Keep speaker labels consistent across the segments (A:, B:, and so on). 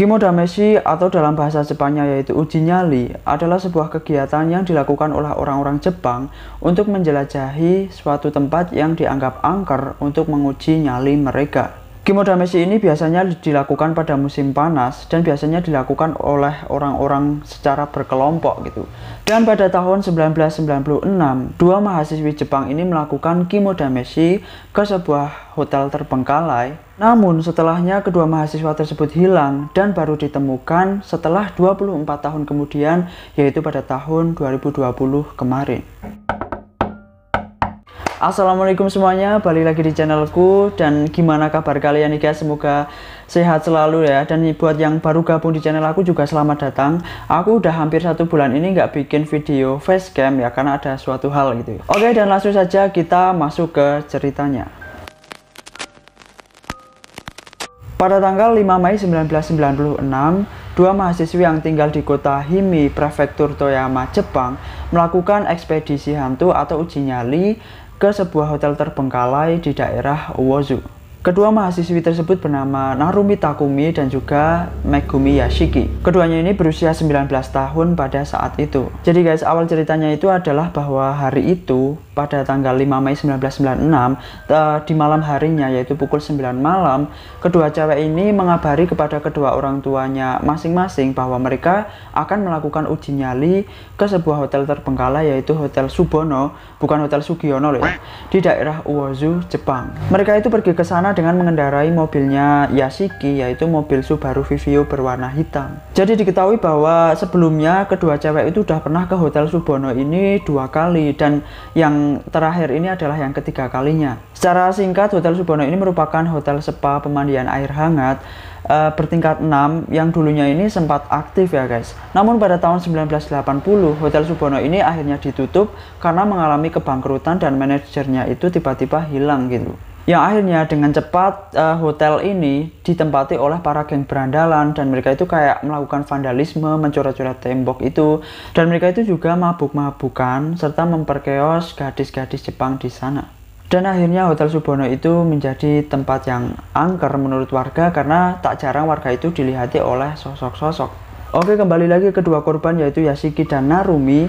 A: Kimodameshi atau dalam bahasa Jepangnya yaitu uji nyali adalah sebuah kegiatan yang dilakukan oleh orang-orang Jepang untuk menjelajahi suatu tempat yang dianggap angker untuk menguji nyali mereka. Kimodameshi ini biasanya dilakukan pada musim panas dan biasanya dilakukan oleh orang-orang secara berkelompok gitu. Dan pada tahun 1996, dua mahasiswi Jepang ini melakukan Kimodameshi ke sebuah hotel terbengkalai. Namun setelahnya kedua mahasiswa tersebut hilang dan baru ditemukan setelah 24 tahun kemudian, yaitu pada tahun 2020 kemarin. Assalamualaikum semuanya, balik lagi di channelku. Dan gimana kabar kalian nih guys, semoga sehat selalu ya. Dan buat yang baru gabung di channel aku juga selamat datang. Aku udah hampir 1 bulan ini nggak bikin video facecam ya, karena ada suatu hal gitu. Oke, dan langsung saja kita masuk ke ceritanya. Pada tanggal 5 Mei 1996, dua mahasiswi yang tinggal di kota Himi, prefektur Toyama, Jepang, melakukan ekspedisi hantu atau uji nyali ke sebuah hotel terbengkalai di daerah Uozu. Kedua mahasiswi tersebut bernama Narumi Takumi dan juga Megumi Yashiki. Keduanya ini berusia 19 tahun pada saat itu. Jadi guys, awal ceritanya itu adalah bahwa hari itu pada tanggal 5 Mei 1996 di malam harinya, yaitu pukul 9 malam, kedua cewek ini mengabari kepada kedua orang tuanya masing-masing bahwa mereka akan melakukan uji nyali ke sebuah hotel terbengkalai, yaitu Hotel Subono, bukan Hotel Sugiono loh ya, di daerah Uozu, Jepang. Mereka itu pergi ke sana dengan mengendarai mobilnya Yashiki, yaitu mobil Subaru Vivio berwarna hitam. Jadi diketahui bahwa sebelumnya kedua cewek itu udah pernah ke Hotel Subono ini 2 kali, dan yang terakhir ini adalah yang ketiga kalinya. Secara singkat, Hotel Subono ini merupakan hotel spa pemandian air hangat bertingkat 6 yang dulunya ini sempat aktif ya guys. Namun pada tahun 1980 Hotel Subono ini akhirnya ditutup karena mengalami kebangkrutan dan manajernya itu tiba-tiba hilang gitu. Yang akhirnya dengan cepat hotel ini ditempati oleh para geng berandalan, dan mereka itu kayak melakukan vandalisme, mencoret-coret tembok itu, dan mereka itu juga mabuk-mabukan serta memperkeos gadis-gadis Jepang di sana. Dan akhirnya Hotel Subono itu menjadi tempat yang angker menurut warga karena tak jarang warga itu dilihati oleh sosok-sosok. Oke, kembali lagi ke kedua korban yaitu Yashiki dan Narumi.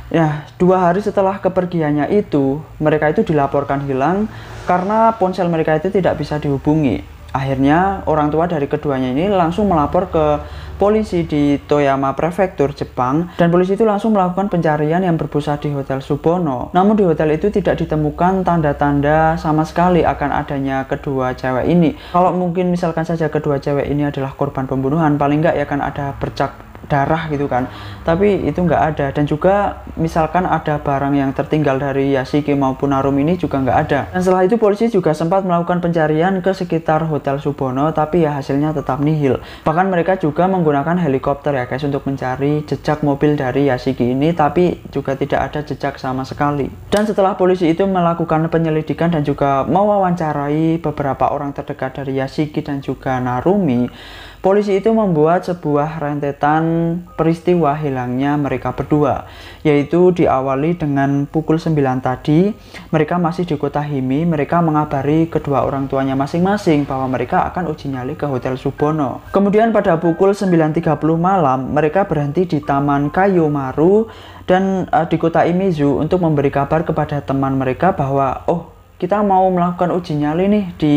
A: Ya, 2 hari setelah kepergiannya itu, mereka itu dilaporkan hilang karena ponsel mereka itu tidak bisa dihubungi. Akhirnya orang tua dari keduanya ini langsung melapor ke polisi di Toyama Prefektur, Jepang, dan polisi itu langsung melakukan pencarian yang berpusat di Hotel Subono. Namun di hotel itu tidak ditemukan tanda-tanda sama sekali akan adanya kedua cewek ini. Kalau mungkin misalkan saja kedua cewek ini adalah korban pembunuhan, paling nggak ya kan ada bercak darah gitu kan, tapi itu nggak ada. Dan juga misalkan ada barang yang tertinggal dari Yashiki maupun Narumi ini juga nggak ada. Dan setelah itu polisi juga sempat melakukan pencarian ke sekitar Hotel Subono, tapi ya hasilnya tetap nihil. Bahkan mereka juga menggunakan helikopter ya guys untuk mencari jejak mobil dari Yashiki ini, tapi juga tidak ada jejak sama sekali. Dan setelah polisi itu melakukan penyelidikan dan juga mewawancarai beberapa orang terdekat dari Yashiki dan juga Narumi, polisi itu membuat sebuah rentetan peristiwa hilangnya mereka berdua, yaitu diawali dengan pukul 9 tadi, mereka masih di kota Himi. Mereka mengabari kedua orang tuanya masing-masing bahwa mereka akan uji nyali ke Hotel Subono. Kemudian pada pukul 9.30 malam, mereka berhenti di Taman Kayomaru dan di kota Imizu untuk memberi kabar kepada teman mereka bahwa, oh, kita mau melakukan uji nyali nih di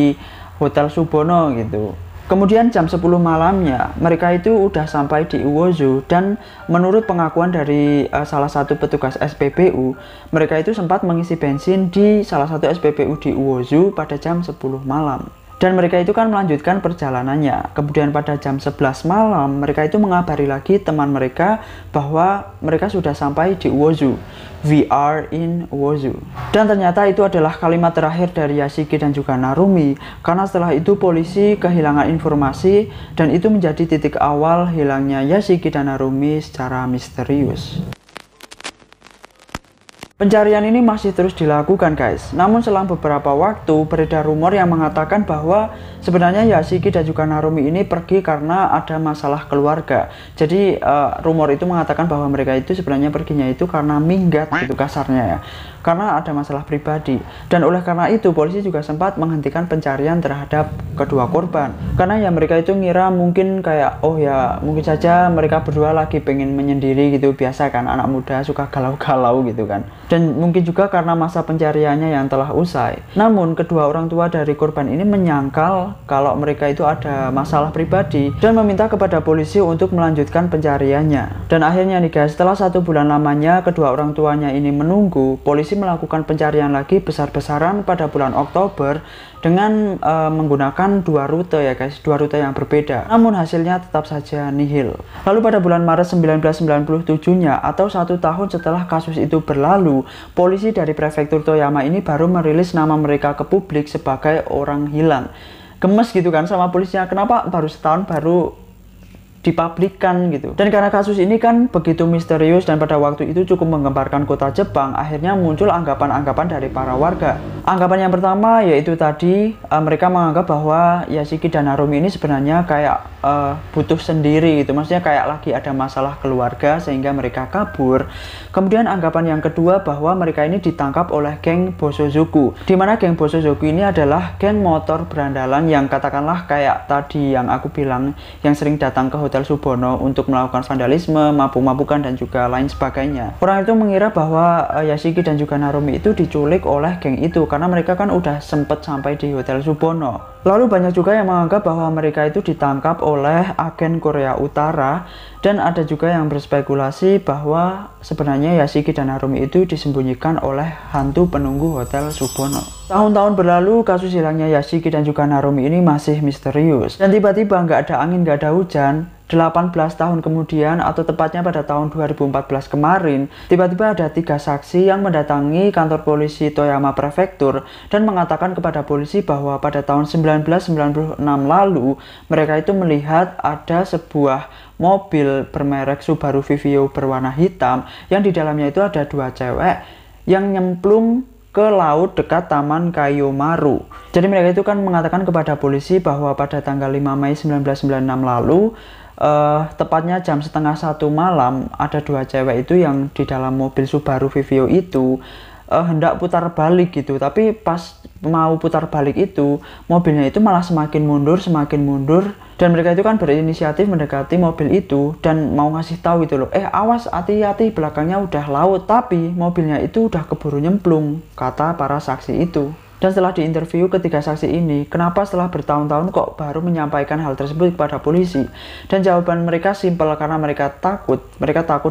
A: Hotel Subono gitu. Kemudian jam 10 malamnya mereka itu udah sampai di Uozu, dan menurut pengakuan dari salah satu petugas SPBU, mereka itu sempat mengisi bensin di salah satu SPBU di Uozu pada jam 10 malam. Dan mereka itu kan melanjutkan perjalanannya. Kemudian pada jam 11 malam mereka itu mengabari lagi teman mereka bahwa mereka sudah sampai di Uozu. We are in Uozu. Dan ternyata itu adalah kalimat terakhir dari Yashiki dan juga Narumi, karena setelah itu polisi kehilangan informasi dan itu menjadi titik awal hilangnya Yashiki dan Narumi secara misterius. Pencarian ini masih terus dilakukan guys. Namun selang beberapa waktu beredar rumor yang mengatakan bahwa Sebenarnya Yashiki dan juga Narumi ini pergi karena ada masalah keluarga. Jadi rumor itu mengatakan bahwa mereka itu sebenarnya perginya itu karena minggat gitu kasarnya ya. Karena ada masalah pribadi. Dan oleh karena itu polisi juga sempat menghentikan pencarian terhadap kedua korban. Karena ya mereka itu ngira mungkin kayak oh ya mungkin saja mereka berdua lagi pengen menyendiri gitu. Biasa kan anak muda suka galau-galau gitu kan. Dan mungkin juga karena masa pencariannya yang telah usai. Namun kedua orang tua dari korban ini menyangkal kalau mereka itu ada masalah pribadi dan meminta kepada polisi untuk melanjutkan pencariannya. Dan akhirnya nih guys, setelah 1 bulan lamanya kedua orang tuanya ini menunggu, polisi melakukan pencarian lagi besar-besaran pada bulan Oktober dengan menggunakan 2 rute ya guys, 2 rute yang berbeda. Namun hasilnya tetap saja nihil. Lalu pada bulan Maret 1997-nya atau 1 tahun setelah kasus itu berlalu, polisi dari prefektur Toyama ini baru merilis nama mereka ke publik sebagai orang hilang. Gemes gitu kan sama polisinya, kenapa baru setahun baru dipublikkan gitu. Dan karena kasus ini kan begitu misterius dan pada waktu itu cukup menggemparkan kota Jepang, akhirnya muncul anggapan-anggapan dari para warga. Anggapan yang pertama yaitu tadi mereka menganggap bahwa Yashiki dan Narumi ini sebenarnya kayak butuh sendiri gitu, maksudnya kayak lagi ada masalah keluarga sehingga mereka kabur. Kemudian anggapan yang kedua bahwa mereka ini ditangkap oleh geng Bosozoku, dimana geng Bosozoku ini adalah geng motor berandalan yang katakanlah kayak tadi yang aku bilang yang sering datang ke Hotel Subono untuk melakukan vandalisme, mabuk-mabukan dan juga lain sebagainya. Orang itu mengira bahwa Yashiki dan juga Narumi itu diculik oleh geng itu karena mereka kan udah sempet sampai di Hotel Subono. Lalu banyak juga yang menganggap bahwa mereka itu ditangkap oleh agen Korea Utara dan ada juga yang berspekulasi bahwa sebenarnya Yashiki dan Narumi itu disembunyikan oleh hantu penunggu Hotel Subono. Tahun-tahun berlalu, kasus hilangnya Yashiki dan juga Narumi ini masih misterius. Dan tiba-tiba nggak ada angin, nggak ada hujan, 18 tahun kemudian atau tepatnya pada tahun 2014 kemarin, tiba-tiba ada 3 saksi yang mendatangi kantor polisi Toyama Prefektur dan mengatakan kepada polisi bahwa pada tahun 1996 lalu mereka itu melihat ada sebuah mobil bermerek Subaru Vivio berwarna hitam yang di dalamnya itu ada 2 cewek yang nyemplung ke laut dekat Taman Kayomaru. Jadi mereka itu kan mengatakan kepada polisi bahwa pada tanggal 5 Mei 1996 lalu tepatnya jam setengah 1 malam ada 2 cewek itu yang di dalam mobil Subaru Vivio itu hendak putar balik gitu, tapi pas mau putar balik itu mobilnya itu malah semakin mundur dan mereka itu kan berinisiatif mendekati mobil itu dan mau ngasih tahu gitu loh, awas hati-hati belakangnya udah laut, tapi mobilnya itu udah keburu nyemplung, kata para saksi itu. Dan setelah diinterview ketiga saksi ini, kenapa setelah bertahun-tahun kok baru menyampaikan hal tersebut kepada polisi? Dan jawaban mereka simpel, karena mereka takut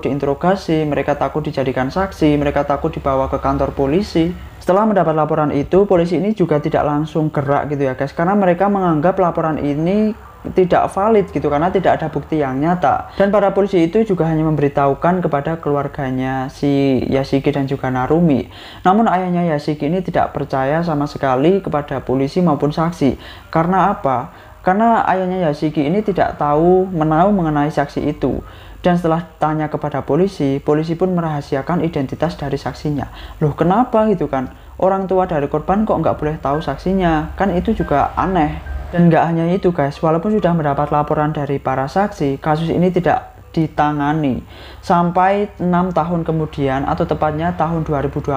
A: diinterogasi, mereka takut dijadikan saksi, mereka takut dibawa ke kantor polisi. Setelah mendapat laporan itu, polisi ini juga tidak langsung gerak gitu ya guys, karena mereka menganggap laporan ini tidak valid gitu karena tidak ada bukti yang nyata. Dan para polisi itu juga hanya memberitahukan kepada keluarganya si Yashiki dan juga Narumi. Namun ayahnya Yashiki ini tidak percaya sama sekali kepada polisi maupun saksi. Karena apa? Karena ayahnya Yashiki ini tidak tahu mengenai saksi itu. Dan setelah tanya kepada polisi, polisi pun merahasiakan identitas dari saksinya. Loh kenapa gitu kan? Orang tua dari korban kok nggak boleh tahu saksinya? Kan itu juga aneh. Dan nggak hanya itu guys, walaupun sudah mendapat laporan dari para saksi, kasus ini tidak ditangani. Sampai 6 tahun kemudian, atau tepatnya tahun 2020,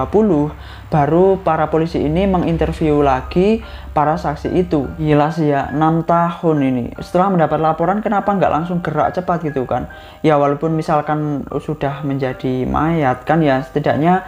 A: baru para polisi ini menginterview lagi para saksi itu. Gila sih ya, 6 tahun ini. Setelah mendapat laporan, kenapa nggak langsung gerak cepat gitu kan? Ya walaupun misalkan sudah menjadi mayat kan ya, setidaknya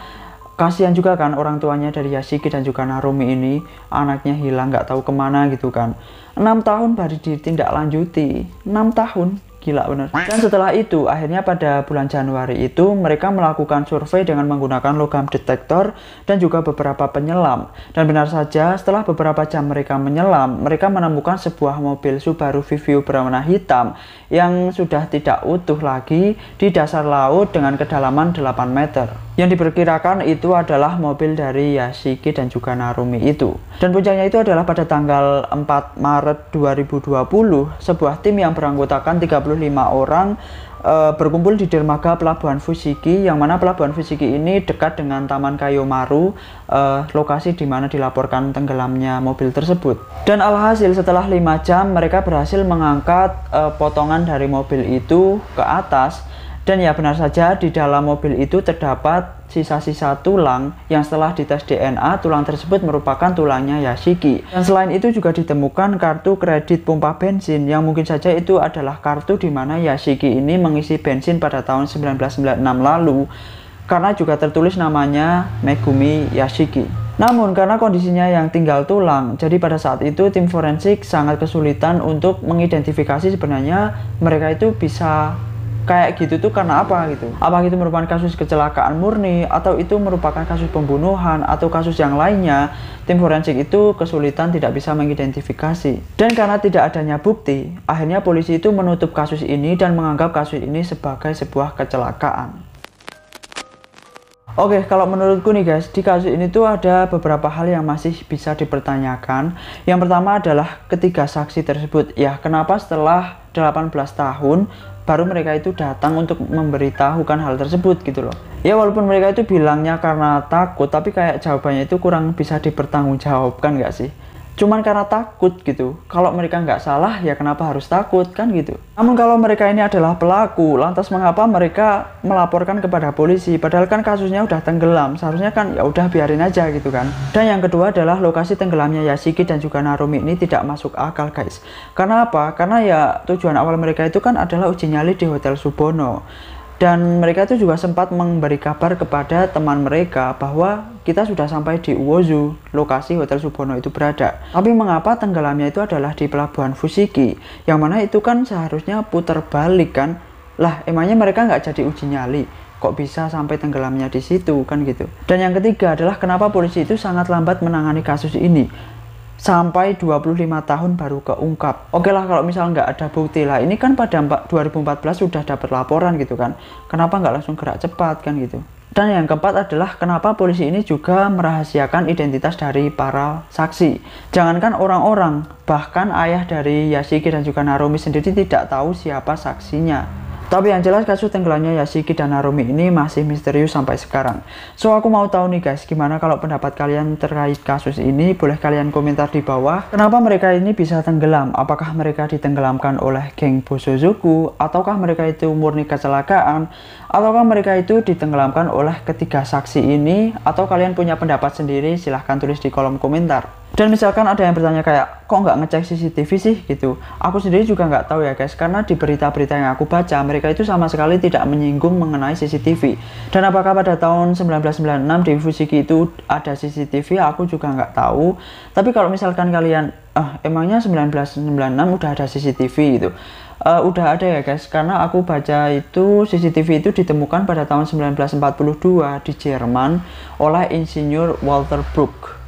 A: kasihan juga kan orang tuanya dari Yashiki dan juga Narumi ini, anaknya hilang nggak tahu kemana gitu kan. 6 tahun baru ditindaklanjuti, 6 tahun, gila bener. Dan setelah itu akhirnya pada bulan Januari itu mereka melakukan survei dengan menggunakan logam detektor dan juga beberapa penyelam. Dan benar saja setelah beberapa jam mereka menyelam, mereka menemukan sebuah mobil Subaru Vivio berwarna hitam yang sudah tidak utuh lagi di dasar laut dengan kedalaman 8 meter. Yang diperkirakan itu adalah mobil dari Yashiki dan juga Narumi itu. Dan puncaknya itu adalah pada tanggal 4 Maret 2020, sebuah tim yang beranggotakan 35 orang berkumpul di dermaga Pelabuhan Fushigi, yang mana Pelabuhan Fushigi ini dekat dengan Taman Kayomaru, lokasi di mana dilaporkan tenggelamnya mobil tersebut. Dan alhasil setelah 5 jam mereka berhasil mengangkat potongan dari mobil itu ke atas. Dan ya benar saja, di dalam mobil itu terdapat sisa-sisa tulang yang setelah dites DNA, tulang tersebut merupakan tulangnya Yashiki. Dan selain itu juga ditemukan kartu kredit pompa bensin yang mungkin saja itu adalah kartu di mana Yashiki ini mengisi bensin pada tahun 1996 lalu, karena juga tertulis namanya Megumi Yashiki. Namun karena kondisinya yang tinggal tulang, jadi pada saat itu tim forensik sangat kesulitan untuk mengidentifikasi sebenarnya mereka itu bisa kayak gitu tuh karena apa gitu. Apa itu merupakan kasus kecelakaan murni, atau itu merupakan kasus pembunuhan, atau kasus yang lainnya. Tim forensik itu kesulitan tidak bisa mengidentifikasi. Dan karena tidak adanya bukti, akhirnya polisi itu menutup kasus ini dan menganggap kasus ini sebagai sebuah kecelakaan. Oke, kalau menurutku nih guys, di kasus ini tuh ada beberapa hal yang masih bisa dipertanyakan. Yang pertama adalah ketiga saksi tersebut. Ya, kenapa setelah 18 tahun baru mereka itu datang untuk memberitahukan hal tersebut gitu loh. Ya walaupun mereka itu bilangnya karena takut, tapi kayak jawabannya itu kurang bisa dipertanggungjawabkan nggak sih? Cuman karena takut gitu. Kalau mereka nggak salah, ya kenapa harus takut kan gitu. Namun kalau mereka ini adalah pelaku, lantas mengapa mereka melaporkan kepada polisi? Padahal kan kasusnya udah tenggelam, seharusnya kan ya udah biarin aja gitu kan. Dan yang kedua adalah lokasi tenggelamnya Yashiki dan juga Narumi ini tidak masuk akal guys. Karena apa? Karena ya tujuan awal mereka itu kan adalah uji nyali di Hotel Subono. Dan mereka itu juga sempat memberi kabar kepada teman mereka bahwa kita sudah sampai di Uozu, lokasi Hotel Subono itu berada. Tapi mengapa tenggelamnya itu adalah di Pelabuhan Fushigi, yang mana itu kan seharusnya putar balik kan? Lah emangnya mereka nggak jadi uji nyali? Kok bisa sampai tenggelamnya di situ kan gitu. Dan yang ketiga adalah kenapa polisi itu sangat lambat menangani kasus ini. Sampai 25 tahun baru keungkap. Oke lah kalau misal nggak ada bukti lah, ini kan pada 2014 sudah dapat laporan gitu kan, kenapa nggak langsung gerak cepat kan gitu. Dan yang keempat adalah kenapa polisi ini juga merahasiakan identitas dari para saksi. Jangankan orang-orang, bahkan ayah dari Yashiki dan juga Narumi sendiri tidak tahu siapa saksinya. Tapi yang jelas kasus tenggelamnya Yashiki dan Narumi ini masih misterius sampai sekarang. So aku mau tahu nih guys, gimana kalau pendapat kalian terkait kasus ini? Boleh kalian komentar di bawah. Kenapa mereka ini bisa tenggelam? Apakah mereka ditenggelamkan oleh geng Bosozoku? Ataukah mereka itu murni kecelakaan? Ataukah mereka itu ditenggelamkan oleh ketiga saksi ini? Atau kalian punya pendapat sendiri? Silahkan tulis di kolom komentar. Dan misalkan ada yang bertanya kayak, kok nggak ngecek CCTV sih gitu. Aku sendiri juga nggak tahu ya guys, karena di berita-berita yang aku baca, mereka itu sama sekali tidak menyinggung mengenai CCTV. Dan apakah pada tahun 1996 di Fushigi itu ada CCTV, aku juga nggak tahu. Tapi kalau misalkan kalian, emangnya 1996 udah ada CCTV gitu. Udah ada ya guys, karena aku baca itu CCTV itu ditemukan pada tahun 1942 di Jerman oleh insinyur Walter Bruck.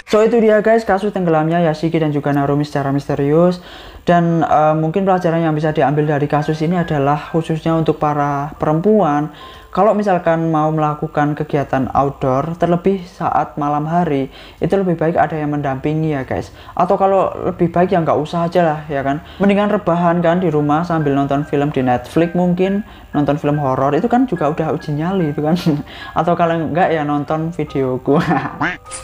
A: So itu dia guys, kasus tenggelamnya Yashiki dan juga Narumi secara misterius. Dan mungkin pelajaran yang bisa diambil dari kasus ini adalah khususnya untuk para perempuan, kalau misalkan mau melakukan kegiatan outdoor, terlebih saat malam hari, itu lebih baik ada yang mendampingi ya guys. Atau kalau lebih baik ya nggak usah aja lah ya kan. Mendingan rebahan kan di rumah sambil nonton film di Netflix, mungkin nonton film horor itu kan juga udah uji nyali itu kan. Atau kalau enggak ya nonton videoku.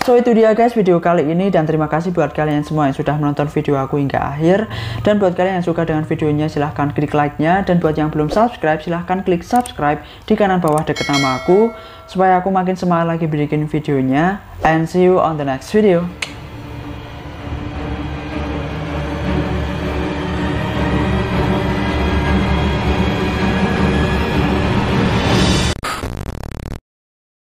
A: So itu dia guys video kali ini, dan terima kasih buat kalian semua yang sudah menonton video aku hingga akhir. Dan buat kalian yang suka dengan videonya silahkan klik like-nya, dan buat yang belum subscribe silahkan klik subscribe di kanan bawah dekat nama aku, supaya aku makin semangat lagi bikin videonya. And see you on the next video.